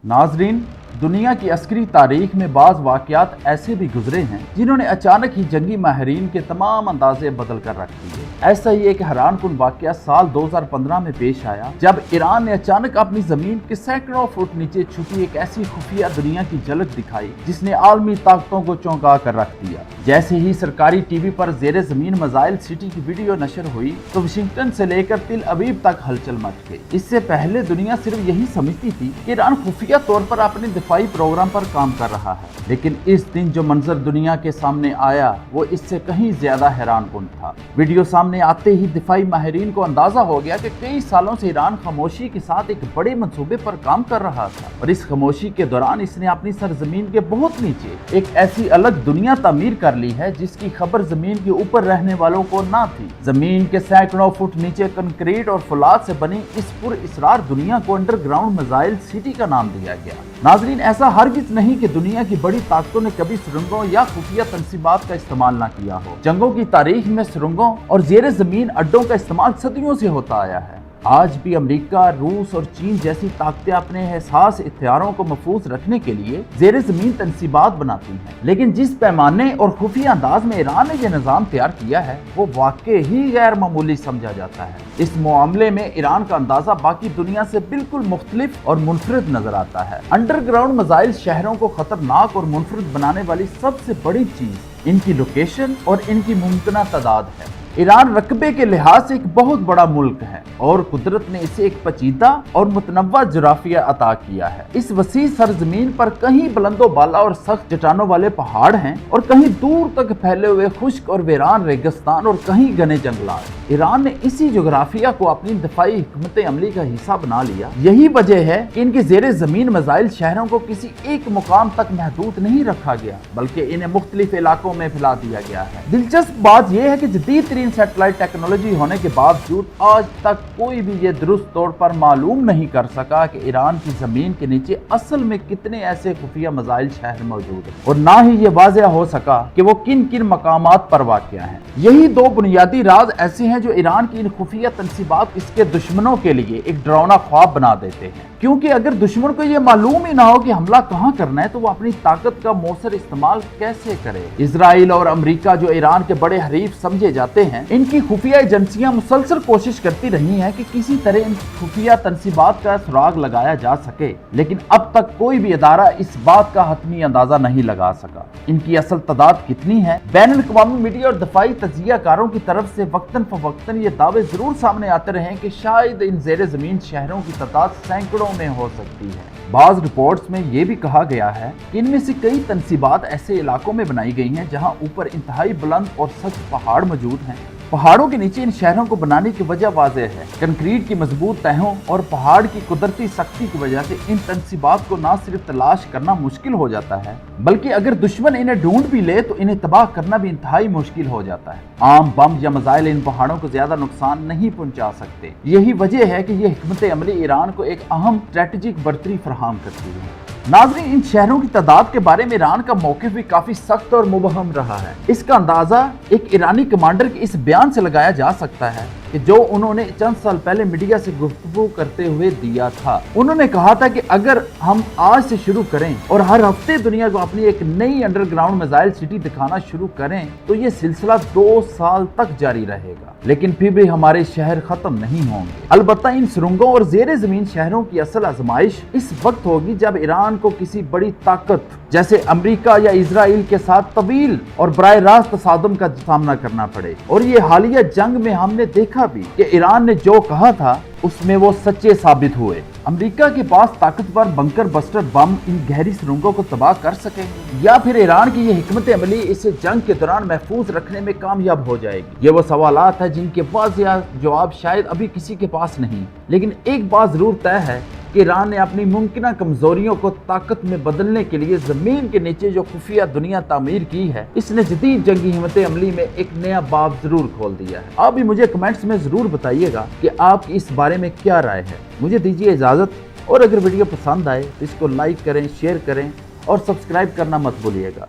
नाजरीन, दुनिया की अस्करी तारीख में बाज़ वाक़यात ऐसे भी गुजरे हैं जिन्होंने अचानक ही जंगी माहिरीन के तमाम अंदाजे बदल कर रख दिए। ऐसा ही एक हैरानकुन वाक़या साल 2015 में पेश आया जब ईरान ने अचानक अपनी ज़मीन के सैकड़ों फुट नीचे छुपी एक ऐसी खुफिया दुनिया की झलक दिखाई जिसने आलमी ताकतों को चौंका कर रख दिया। जैसे ही सरकारी टीवी पर ज़ेरे ज़मीन मिसाइल सिटी की वीडियो नशर हुई तो वाशिंगटन से लेकर तिल अवीव तक हलचल मच गई। इससे पहले दुनिया सिर्फ यही समझती थी कि ईरान खुफिया तौर पर अपने दिफाई प्रोग्राम पर काम कर रहा है, लेकिन इस दिन जो मंजर दुनिया के सामने आया वो इससे कहीं ज्यादा हैरानकुन था। वीडियो सामने आते ही दिफाई माहिरीन को अंदाजा हो गया कि कई सालों से ईरान खामोशी के साथ एक बड़े मंसूबे पर काम कर रहा था और इस खामोशी के दौरान इसने अपनी सरजमीन के बहुत नीचे एक ऐसी अलग दुनिया तामीर कर ली है जिसकी खबर जमीन के ऊपर रहने वालों को ना थी। जमीन के सैकड़ों फुट नीचे कंक्रीट और फौलाद से बनी इस पुरअसरार दुनिया को अंडरग्राउंड मिसाइल सिटी का नाम दिया गया। नाजरीन, ऐसा हरगिज नहीं कि दुनिया की बड़ी ताकतों ने कभी सुरंगों या खुफिया तंसीबात का इस्तेमाल ना किया हो। जंगों की तारीख में सुरंगों और ज़ेरे ज़मीन अड्डों का इस्तेमाल सदियों से होता आया है। आज भी अमेरिका, रूस और चीन जैसी ताकतें अपने हसास इख्तियारों को महफूज रखने के लिए ज़ेरे ज़मीन तंसीबात बनाती हैं, लेकिन जिस पैमाने और खुफिया अंदाज में ईरान ने यह निज़ाम तैयार किया है वो वाकई ही गैर मामूली समझा जाता है। इस मामले में ईरान का अंदाजा बाकी दुनिया से बिल्कुल मुख्तलिफ और मुनफरिद नजर आता है। अंडरग्राउंड मिसाइल शहरों को खतरनाक और मुनफरिद बनाने वाली सबसे बड़ी चीज इनकी लोकेशन और इनकी मुमकिन तादाद है। ईरान रकबे के लिहाज से एक बहुत बड़ा मुल्क है और कुदरत ने इसे एक पेचीदा और मुतनव्वा जुराफिया अता किया है। इस वसी सरजमीन पर कहीं बुलंदो बाला और सख्त चट्टानों वाले पहाड़ हैं और कहीं दूर तक फैले हुए खुश्क और वीरान रेगिस्तान और कहीं घने जंगलात। ईरान ने इसी जोग्राफिया को अपनी दफाई हिकमत अमली का हिस्सा बना लिया। यही वजह है कि इनके ज़ेरे ज़मीन मिसाइल शहरों को किसी एक मुकाम तक महदूद नहीं रखा गया, बल्कि इन्हें मुख्तलिफ इलाकों में फैला दिया गया है। दिलचस्प बात यह है कि जदीद सैटेलाइट टेक्नोलॉजी होने के बावजूद आज तक कोई भी ये दुरुस्त तौर पर मालूम नहीं कर सका कि ईरान की जमीन के नीचे असल में कितने ऐसे खुफिया मिसाइल शहर मौजूद हैं, और ना ही ये वाज़ेह हो सका कि वो किन किन मकामात पर वाक़या हैं। यही दो बुनियादी राज ऐसे हैं जो ईरान की इन खुफिया तंसीबात इसके दुश्मनों के लिए एक डरावना ख्वाब बना देते हैं, क्योंकि अगर दुश्मन को ये मालूम ही ना हो कि हमला कहाँ करना है तो वो अपनी ताकत का मौसर इस्तेमाल कैसे करे। इजराइल और अमेरिका जो ईरान के बड़े हरीफ समझे जाते हैं, इनकी खुफिया एजेंसियां मुसलसल कोशिश करती रही हैं कि किसी तरह इन खुफिया तंसीबात का सुराग लगाया जा सके, लेकिन अब तक कोई भी अदारा इस बात का हतमी अंदाजा नहीं लगा सका। इनकी असल तादाद कितनी है? बैनुल-अक़वामी मीडिया और दफाई तज्ज़ियाकारों की तरफ से वक्तन फवक्तन ये दावे जरूर सामने आते रहे कि शायद इन ज़ेरे ज़मीन शहरों की तादाद सैकड़ों में हो सकती है। बाज़ रिपोर्ट्स में यह भी कहा गया है कि इनमें से कई तंसीबात ऐसे इलाकों में बनाई गई हैं जहां ऊपर इंतहाई बुलंद और सख्त पहाड़ मौजूद हैं। पहाड़ों के नीचे इन शहरों को बनाने की वजह वाज़ेह है। कंक्रीट की मजबूत तहों और पहाड़ की कुदरती सख्ती की वजह से इन तंसीबात को न सिर्फ तलाश करना मुश्किल हो जाता है, बल्कि अगर दुश्मन इन्हें ढूंढ भी ले तो इन्हें तबाह करना भी इंतहाई मुश्किल हो जाता है। आम बम या मिसाइल इन पहाड़ों को ज्यादा नुकसान नहीं पहुंचा सकते। यही वजह है कि यह हिकमत अमली ईरान को एक अहम स्ट्रेटेजिक बर्तरी फराहम करती है। नाज़रीन, इन शहरों की तादाद के बारे में ईरान का मौक़िफ़ भी काफी सख्त और मुबहम रहा है। इसका अंदाजा एक ईरानी कमांडर के इस बयान से लगाया जा सकता है कि जो उन्होंने चंद साल पहले मीडिया से गुफ्तगू करते हुए दिया था। उन्होंने कहा था कि अगर हम आज से शुरू करें और हर हफ्ते दुनिया को अपनी एक नई अंडरग्राउंड मिसाइल सिटी दिखाना शुरू करें तो ये सिलसिला 2 साल तक जारी रहेगा, लेकिन फिर भी हमारे शहर खत्म नहीं होंगे। अलबत्ता इन सुरंगों और ज़ेरे ज़मीन शहरों की असल आजमाइश इस वक्त होगी जब ईरान को किसी बड़ी ताकत जैसे अमेरिका या इजराइल के साथ तवील और बराह रास्त तसादुम का सामना करना पड़े। और ये हालिया जंग में हमने देखा भी कि ईरान ने जो कहा था उसमें वो सच्चे साबित हुए। अमेरिका के पास ताकतवर बंकर बस्टर बम इन गहरी सुरंगों को तबाह कर सकेंगे या फिर ईरान की ये हिकमत अमली इसे जंग के दौरान महफूज रखने में कामयाब हो जाएगी। ये वो सवालात है जिनके वाज़ेह जवाब शायद अभी किसी के पास नहीं, लेकिन एक बात जरूर तय है कि ईरान ने अपनी मुमकिन कमजोरियों को ताकत में बदलने के लिए जमीन के नीचे जो खुफिया दुनिया तामीर की है, इसने जदीद जंगी हिम्मत अमली में एक नया बाब जरूर खोल दिया है। आप भी मुझे कमेंट्स में जरूर बताइएगा कि आपकी इस बारे में क्या राय है। मुझे दीजिए इजाजत, और अगर वीडियो पसंद आए तो इसको लाइक करें, शेयर करें और सब्सक्राइब करना मत भूलिएगा।